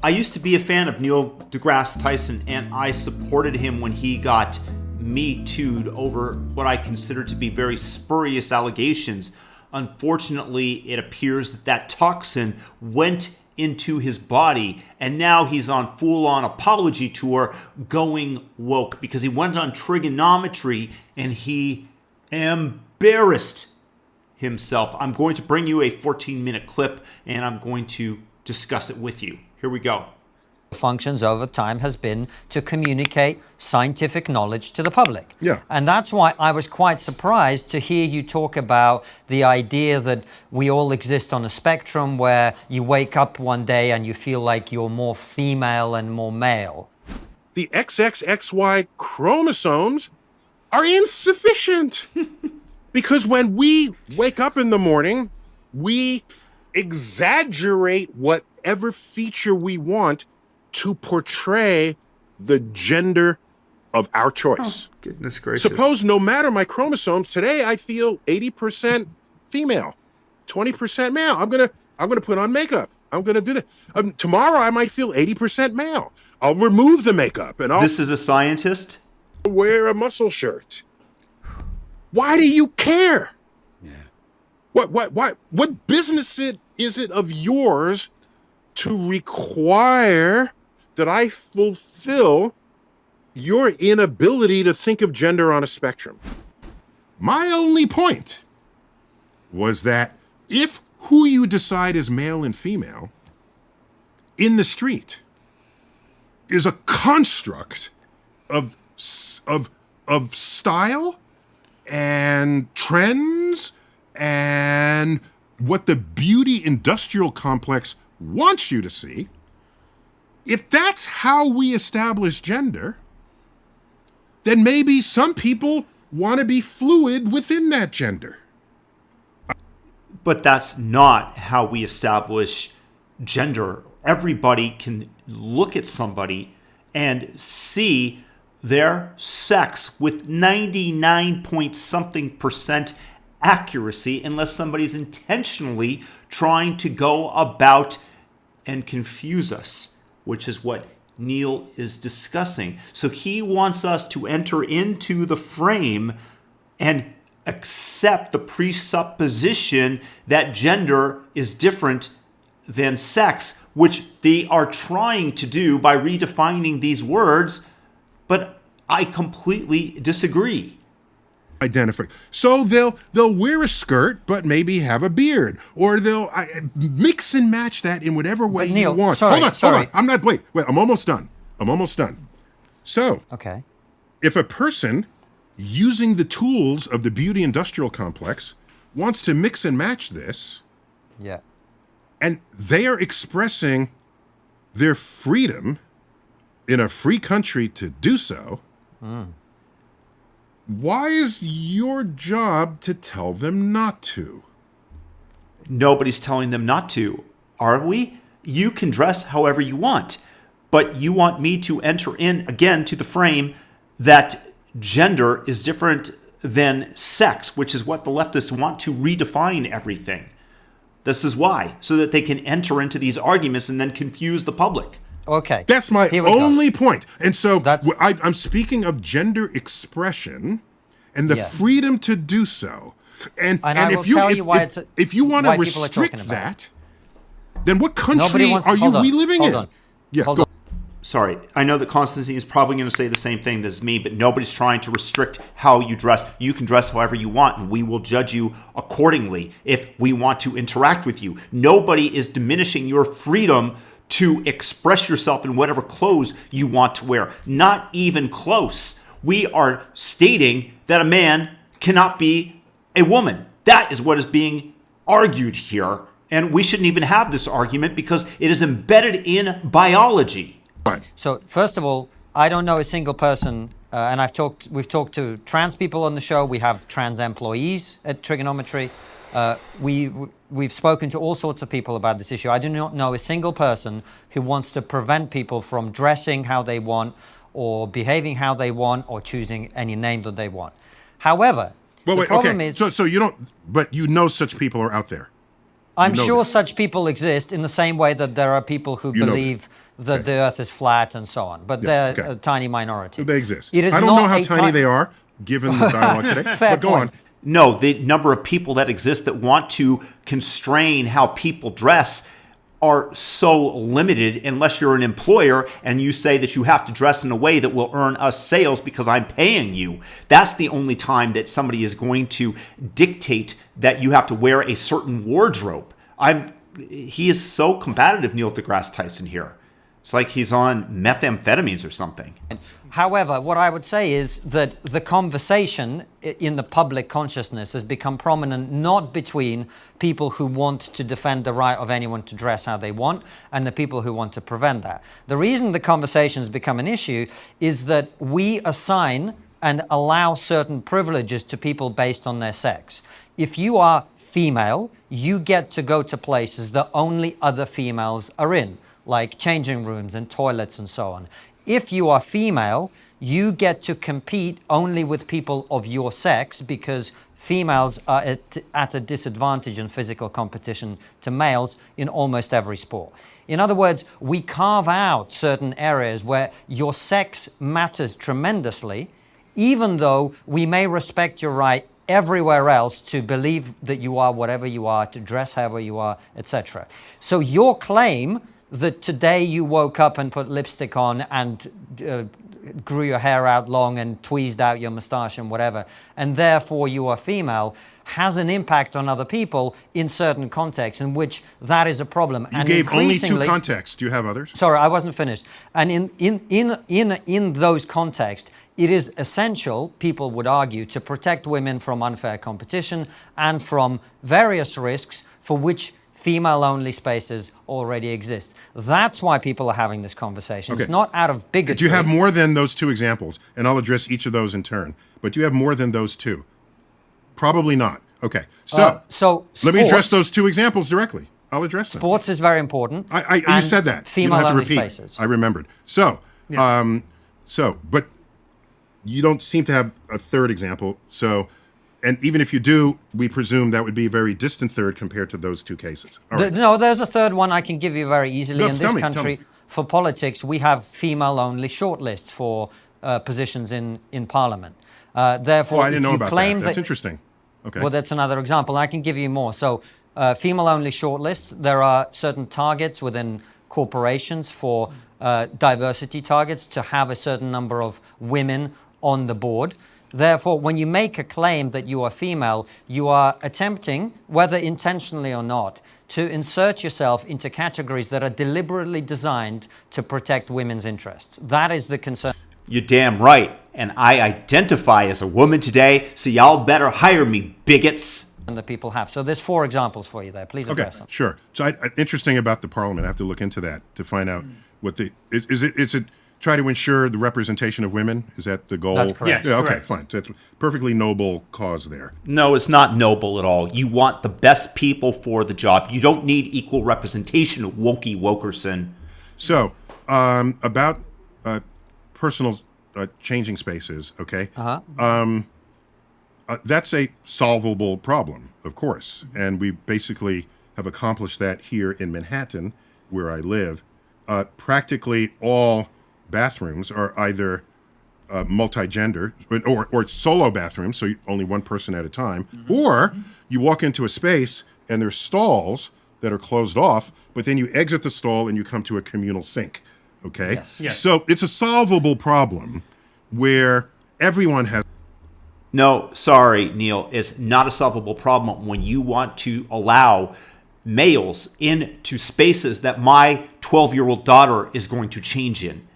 I used to be a fan of Neil deGrasse Tyson, and I supported him when he got Me Too'd over what I consider to be very spurious allegations. Unfortunately, it appears that that toxin went into his body, and now he's on full-on apology tour going woke because he went on Triggernometry and he embarrassed himself. I'm going to bring you a 14-minute clip, and I'm going to discuss it with you. Here we go. Functions over time has been to communicate scientific knowledge to the public. Yeah. And that's why I was quite surprised to hear you talk about the idea that we all exist on a spectrum where you wake up one day and you feel like you're more female and more male. The XXXY chromosomes are insufficient. Because when we wake up in the morning, we exaggerate whatever feature we want to portray the gender of our choice. Oh, goodness gracious. Suppose no matter my chromosomes, today I feel 80% female, 20% male. I'm gonna put on makeup. I'm gonna do that. Tomorrow I might feel 80% male. I'll remove the makeup and I'll This is a scientist? wear a muscle shirt. Why do you care? Yeah. What business is it of yours to require that I fulfill your inability to think of gender on a spectrum? My only point was that if who you decide is male and female in the street is a construct of style and trends and what the beauty industrial complex wants you to see, if that's how we establish gender, then maybe some people want to be fluid within that gender. But that's not how we establish gender. Everybody can look at somebody and see their sex with 99 point something percent accuracy, unless somebody's intentionally trying to go about and confuse us, which is what Neil is discussing. So he wants us to enter into the frame and accept the presupposition that gender is different than sex, which they are trying to do by redefining these words, but I completely disagree. Identify. So they'll wear a skirt, but maybe have a beard, or they'll mix and match that in whatever way Neil, you want. sorry. Hold on. I'm not. Wait. I'm almost done. So, Okay. if a person using the tools of the beauty industrial complex wants to mix and match this, Yeah. and they are expressing their freedom in a free country to do so, why is your job to tell them not to? Nobody's telling them not to, are we? You can dress however you want, but you want me to enter in again to the frame that gender is different than sex, which is what the leftists want to redefine everything. This is why, so that they can enter into these arguments and then confuse the public. Okay. That's my Here we go. only point. And so That's- I'm speaking of gender expression and the Yes. freedom to do so. And I will if you tell if, you why if, it's a- if you want to why people are talking restrict about that, then what country Nobody wants to, are you hold on, reliving hold in? on. Yeah, Hold go. on. Sorry, I know that Constantine is probably going to say the same thing as me, but nobody's trying to restrict how you dress. You can dress however you want, and we will judge you accordingly if we want to interact with you. Nobody is diminishing your freedom to express yourself in whatever clothes you want to wear. Not even close. We are stating that a man cannot be a woman. That is what is being argued here. And we shouldn't even have this argument because it is embedded in biology. Fine. So first of all, I don't know a single person, and we've talked to trans people on the show. We have trans employees at Triggernometry. We've spoken to all sorts of people about this issue. I do not know a single person who wants to prevent people from dressing how they want, or behaving how they want, or choosing any name that they want. However, the problem is, So you don't, but you know such people are out there. I'm You know sure that. such people exist in the same way that there are people who You know believe that the Earth is flat and so on, but they're okay. a tiny minority. They exist. It is I don't not know how a tiny they are, given the dialogue today. Fair but go point. on. No, the number of people that exist that want to constrain how people dress are so limited unless you're an employer and you say that you have to dress in a way that will earn us sales because I'm paying you. That's the only time that somebody is going to dictate that you have to wear a certain wardrobe. He is so combative, Neil deGrasse Tyson here. It's like he's on methamphetamines or something. However, what I would say is that the conversation in the public consciousness has become prominent not between people who want to defend the right of anyone to dress how they want and the people who want to prevent that. The reason the conversation has become an issue is that we assign and allow certain privileges to people based on their sex. If you are female, you get to go to places that only other females are in, like changing rooms and toilets and so on. If you are female, you get to compete only with people of your sex because females are at a disadvantage in physical competition to males in almost every sport. In other words, we carve out certain areas where your sex matters tremendously, even though we may respect your right everywhere else to believe that you are whatever you are, to dress however you are, etc. So your claim that today you woke up and put lipstick on and grew your hair out long and tweezed out your mustache and whatever, and therefore you are female, has an impact on other people in certain contexts in which that is a problem. You gave only two contexts. Do you have others? Sorry, I wasn't finished. And in those contexts, it is essential, people would argue, to protect women from unfair competition and from various risks for which female-only spaces already exist. That's why people are having this conversation. Okay. It's not out of bigotry. Do you have more than those two examples? And I'll address each of those in turn. But do you have more than those two? Probably not. Okay. So let me address those two examples directly. I'll address them. Sports is very important. You said that. You don't have to repeat. Spaces. I remembered. So, but you don't seem to have a third example. So, and even if you do, we presume that would be a very distant third compared to those two cases. All right. No, there's a third one I can give you very easily. No, in this tell country, me. for politics, we have female-only shortlists for positions in Parliament. Therefore, I didn't know about that. That's that, interesting. Okay. Well, that's another example. I can give you more. So, female-only shortlists, there are certain targets within corporations for diversity targets to have a certain number of women on the board. Therefore, when you make a claim that you are female, you are attempting, whether intentionally or not, to insert yourself into categories that are deliberately designed to protect women's interests. That is the concern. You're damn right. And I identify as a woman today, so y'all better hire me, bigots. That people have. So there's 4 examples for you there. Please address them. Sure. So interesting about the Parliament. I have to look into that to find out what is it try to ensure the representation of women? Is that the goal? That's correct. Yes, Yeah, okay, correct. fine. So that's a perfectly noble cause there. No, it's not noble at all. You want the best people for the job. You don't need equal representation, Wokey Wokerson. So, about personal changing spaces, okay? That's a solvable problem, of course. And we basically have accomplished that here in Manhattan, where I live. Practically all bathrooms are either multi-gender or solo bathrooms, so only one person at a time, or you walk into a space and there's stalls that are closed off, but then you exit the stall and you come to a communal sink, okay? Yes. Yes. So it's a solvable problem where everyone has... No, sorry, Neil. It's not a solvable problem when you want to allow males into spaces that my 12-year-old daughter is going to change in.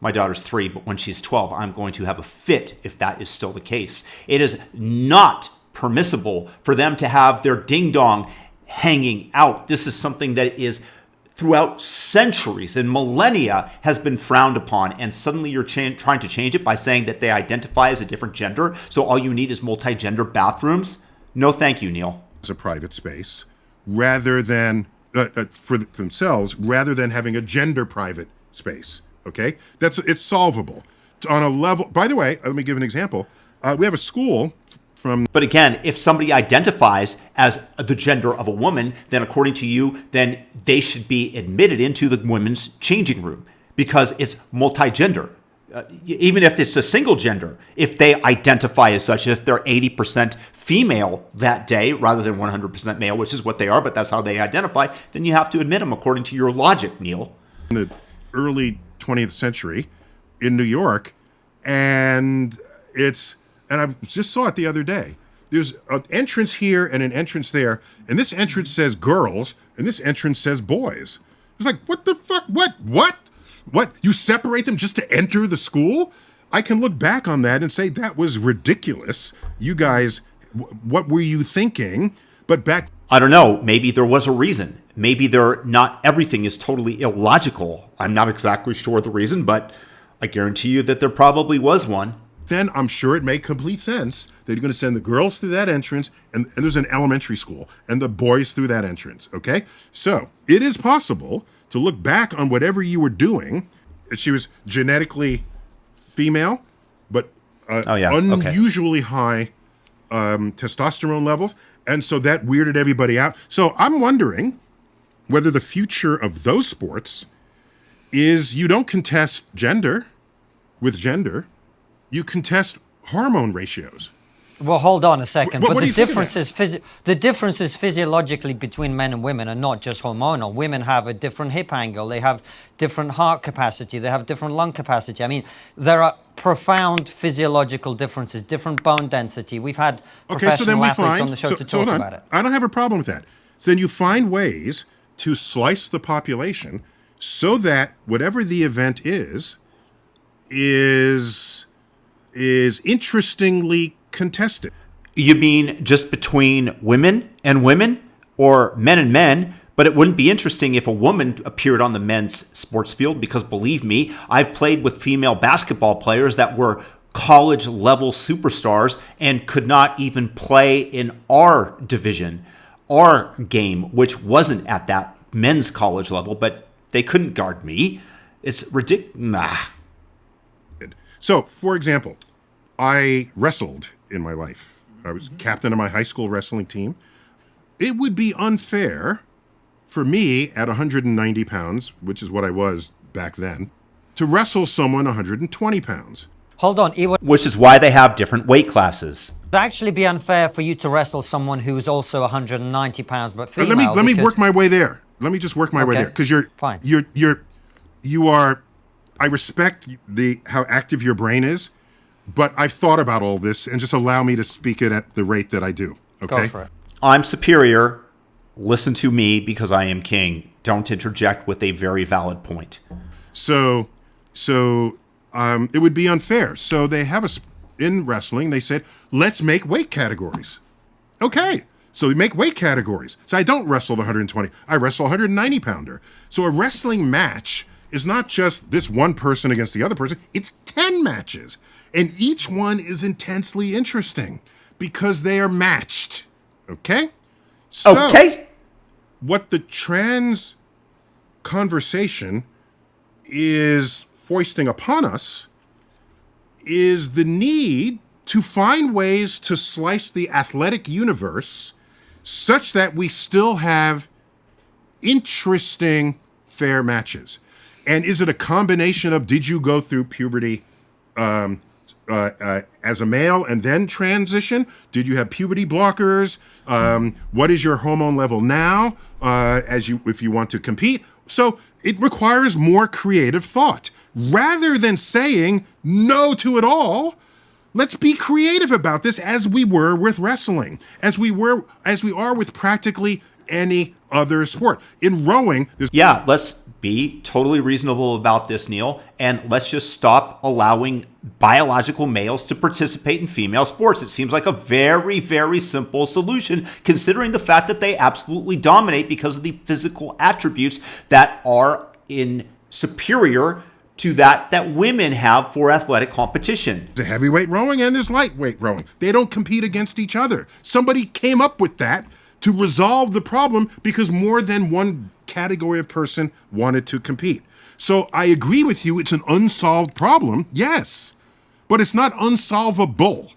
My daughter's 3, but when she's 12, I'm going to have a fit if that is still the case. It is not permissible for them to have their ding-dong hanging out. This is something that is throughout centuries and millennia has been frowned upon, and suddenly you're trying to change it by saying that they identify as a different gender, so all you need is multi-gender bathrooms? No thank you, Neil. It's a private space rather than for themselves, rather than having a gender private space. Okay, it's solvable on a level. By the way, let me give an example. We have a school But again, if somebody identifies as the gender of a woman, then according to you, then they should be admitted into the women's changing room because it's multi-gender. Even if it's a single gender, if they identify as such, if they're 80% female that day rather than 100% male, which is what they are, but that's how they identify, then you have to admit them according to your logic, Neil. In the early 20th century in New York, and I just saw it the other day. There's an entrance here and an entrance there, and this entrance says girls, and this entrance says boys. It's like, what the fuck? What? You separate them just to enter the school? I can look back on that and say that was ridiculous. You guys, what were you thinking? But I don't know. Maybe there was a reason. Maybe not everything is totally illogical. I'm not exactly sure the reason, but I guarantee you that there probably was one. Then I'm sure it made complete sense that you're going to send the girls through that entrance, and there's an elementary school, and the boys through that entrance, okay? So it is possible to look back on whatever you were doing. She was genetically female, but unusually high testosterone levels, and so that weirded everybody out. So I'm wondering whether the future of those sports is you don't contest gender with gender, you contest hormone ratios. Well, hold on a second. What but do you think of the differences physiologically between men and women are not just hormonal. Women have a different hip angle. They have different heart capacity. They have different lung capacity. I mean, there are profound physiological differences, different bone density. We've had professional athletes on the show to talk about it. I don't have a problem with that. So then you find ways to slice the population so that whatever the event is interestingly contested. You mean just between women and women or men and men? But it wouldn't be interesting if a woman appeared on the men's sports field because believe me, I've played with female basketball players that were college level superstars and could not even play in our division, our game, which wasn't at that men's college level, but they couldn't guard me. It's ridiculous. So, for example, I wrestled in my life. I was captain of my high school wrestling team. It would be unfair for me at 190 pounds, which is what I was back then, to wrestle someone 120 pounds. Hold on. Which is why they have different weight classes. It would actually be unfair for you to wrestle someone who is also 190 pounds but female. Let me work my way there. Let me just work my way there because fine. You are. I respect how active your brain is, but I've thought about all this and just allow me to speak it at the rate that I do. Okay. Go for it. I'm superior. Listen to me because I am king. Don't interject with a very valid point. So it would be unfair. So they have in wrestling. They said, let's make weight categories. Okay. So we make weight categories. So I don't wrestle the 120. I wrestle 190 pounder. So a wrestling match is not just this one person against the other person. It's 10 matches. And each one is intensely interesting because they are matched. Okay? So what the trans conversation is foisting upon us is the need to find ways to slice the athletic universe such that we still have interesting fair matches. And is it a combination of did you go through puberty as a male and then transition? Did you have puberty blockers? What is your hormone level now if you want to compete? So it requires more creative thought. Rather than saying no to it all, let's be creative about this as we were with wrestling, as we are with practically any other sport. In rowing, let's be totally reasonable about this, Neil, and let's just stop allowing biological males to participate in female sports. It seems like a very, very simple solution, considering the fact that they absolutely dominate because of the physical attributes that are superior to that women have for athletic competition. There's heavyweight rowing and there's lightweight rowing. They don't compete against each other. Somebody came up with that to resolve the problem because more than one category of person wanted to compete. So I agree with you, it's an unsolved problem, yes, but it's not unsolvable.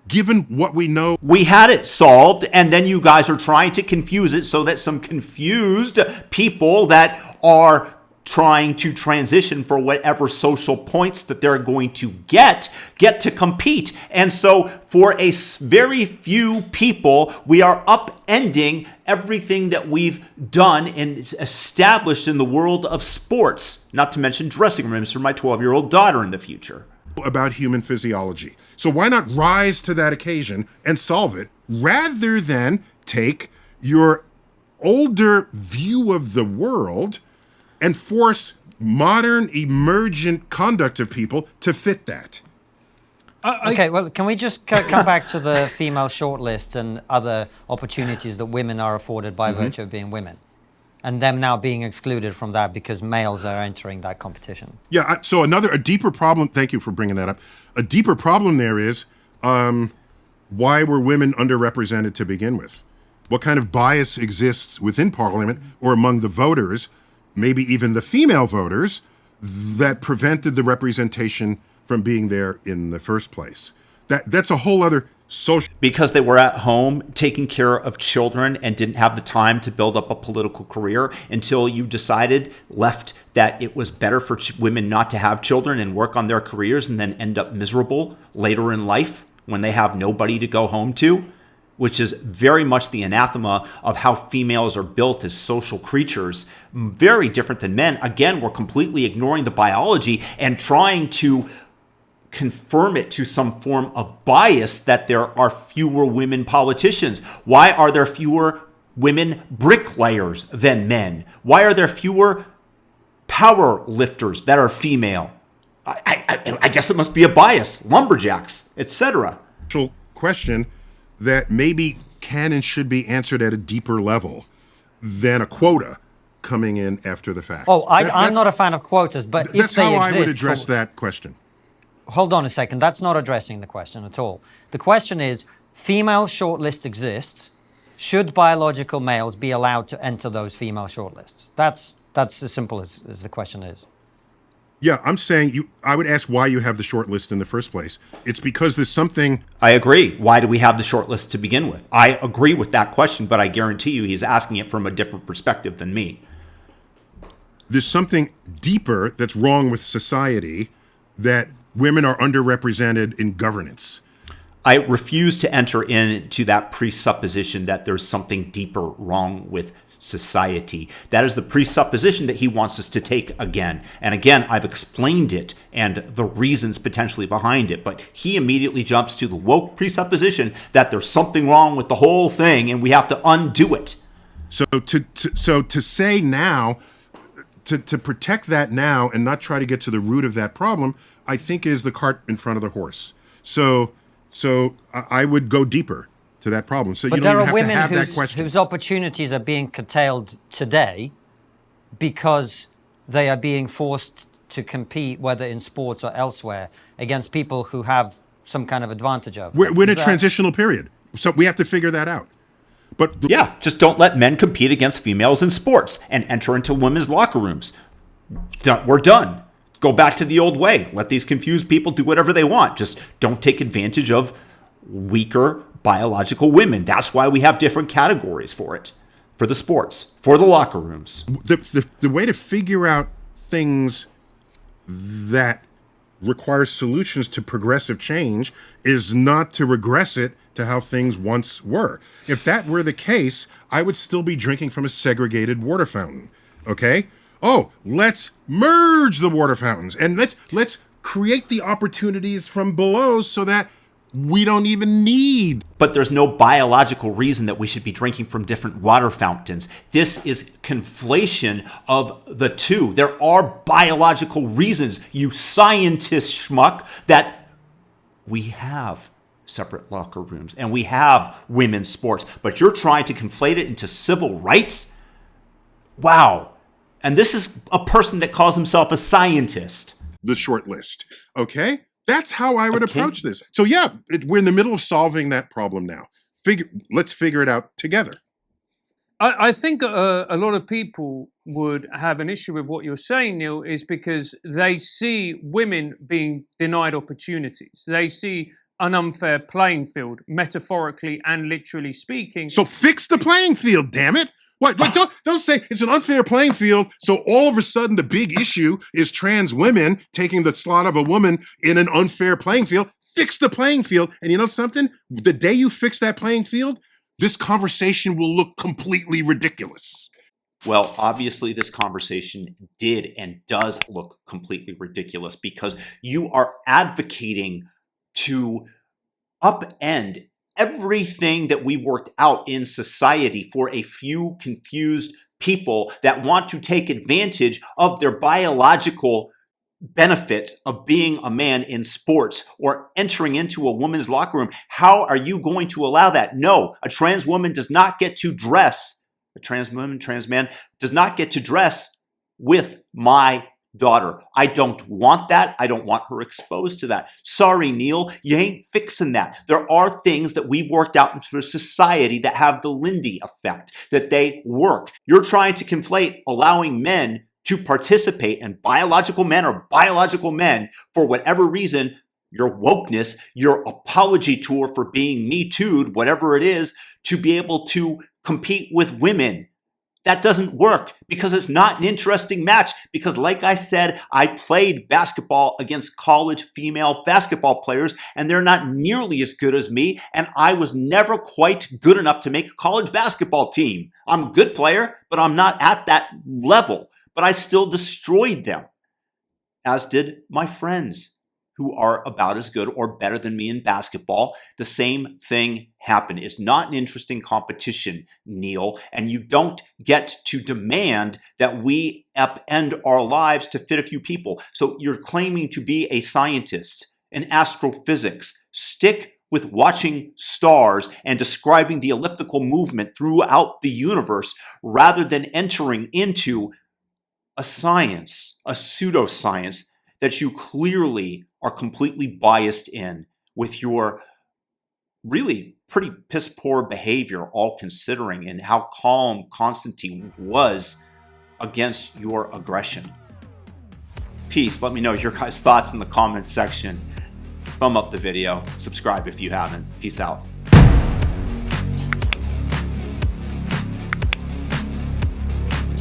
given what we know. We had it solved, and then you guys are trying to confuse it so that some confused people that are trying to transition for whatever social points that they're going to get to compete. And so for a very few people, we are upending everything that we've done and established in the world of sports, not to mention dressing rooms for my 12-year-old daughter in the future. About human physiology. So why not rise to that occasion and solve it rather than take your older view of the world and force modern emergent conduct of people to fit that? Okay, well, can we just come back to the female shortlist and other opportunities that women are afforded by virtue of being women, and them now being excluded from that because males are entering that competition? Yeah, so a deeper problem, thank you for bringing that up. A deeper problem there is, why were women underrepresented to begin with? What kind of bias exists within Parliament or among the voters, maybe even the female voters, that prevented the representation from being there in the first place? That's a whole other social... Because they were at home taking care of children and didn't have the time to build up a political career until you left that it was better for women not to have children and work on their careers and then end up miserable later in life when they have nobody to go home to, which is very much the anathema of how females are built as social creatures, very different than men. Again, we're completely ignoring the biology and trying to confirm it to some form of bias that there are fewer women politicians. Why are there fewer women bricklayers than men? Why are there fewer power lifters that are female? I guess it must be a bias. Lumberjacks, etc. Question that maybe can and should be answered at a deeper level than a quota coming in after the fact. Oh, I'm not a fan of quotas, but if they exist... That's how I would address that question. Hold on a second. That's not addressing the question at all. The question is, female shortlist exists. Should biological males be allowed to enter those female shortlists? That's as simple as the question is. Yeah, I'm saying I would ask why you have the short list in the first place. It's because there's something... I agree. Why do we have the short list to begin with? I agree with that question, but I guarantee you he's asking it from a different perspective than me. There's something deeper that's wrong with society, that women are underrepresented in governance. I refuse to enter into that presupposition that there's something deeper wrong with society. That is the presupposition that he wants us to take again. And again, I've explained it and the reasons potentially behind it, but he immediately jumps to the woke presupposition that there's something wrong with the whole thing and we have to undo it. So to say now, to protect that now and not try to get to the root of that problem, I think is the cart in front of the horse. So I would go deeper to that problem. So but you don't even have to have there are that question. women whose opportunities are being curtailed today because they are being forced to compete, whether in sports or elsewhere, against people who have some kind of advantage over them. We're in a transitional period, so we have to figure that out. But yeah, just don't let men compete against females in sports and enter into women's locker rooms. We're done. Go back to the old way. Let these confused people do whatever they want. Just don't take advantage of weaker biological women. That's why we have different categories for it, for the sports, for the locker rooms. The way to figure out things that require solutions to progressive change is not to regress it to how things once were. If that were the case, I would still be drinking from a segregated water fountain. Okay? Oh, let's merge the water fountains and let's create the opportunities from below so that we don't even need. But there's no biological reason that we should be drinking from different water fountains. This is conflation of the two. There are biological reasons, you scientist schmuck, that we have separate locker rooms and we have women's sports. But you're trying to conflate it into civil rights? Wow. And this is a person that calls himself a scientist. The short list. Okay? That's how I would approach this. So yeah, we're in the middle of solving that problem now. Let's figure it out together. I think a lot of people would have an issue with what you're saying, Neil, is because they see women being denied opportunities. They see an unfair playing field, metaphorically and literally speaking. So fix the playing field, damn it. What? Don't say it's an unfair playing field. So all of a sudden, the big issue is trans women taking the slot of a woman in an unfair playing field. Fix the playing field. And you know something? The day you fix that playing field, this conversation will look completely ridiculous. Well, obviously, this conversation did and does look completely ridiculous because you are advocating to upend everything that we worked out in society for a few confused people that want to take advantage of their biological benefit of being a man in sports or entering into a woman's locker room. How are you going to allow that? No, a trans woman does not get to dress. A trans woman, trans man does not get to dress with my daughter. I don't want that. I don't want her exposed to that. Sorry, Neil, you ain't fixing that. There are things that we've worked out into society that have the Lindy effect, that they work. You're trying to conflate allowing men to participate, and biological men are biological men for whatever reason, your wokeness, your apology tour for being Me Too'd, whatever it is, to be able to compete with women. That doesn't work because it's not an interesting match. Because like I said, I played basketball against college female basketball players and they're not nearly as good as me. And I was never quite good enough to make a college basketball team. I'm a good player, but I'm not at that level. But I still destroyed them, as did my friends who are about as good or better than me in basketball. The same thing happened. It's not an interesting competition, Neil, and you don't get to demand that we upend our lives to fit a few people. So you're claiming to be a scientist in astrophysics. Stick with watching stars and describing the elliptical movement throughout the universe rather than entering into a science, a pseudoscience that you clearly are completely biased in with your really pretty piss poor behavior, all considering, and how calm Constantine was against your aggression. Peace. Let me know your guys' thoughts in the comments section. Thumb up the video. Subscribe if you haven't. Peace out.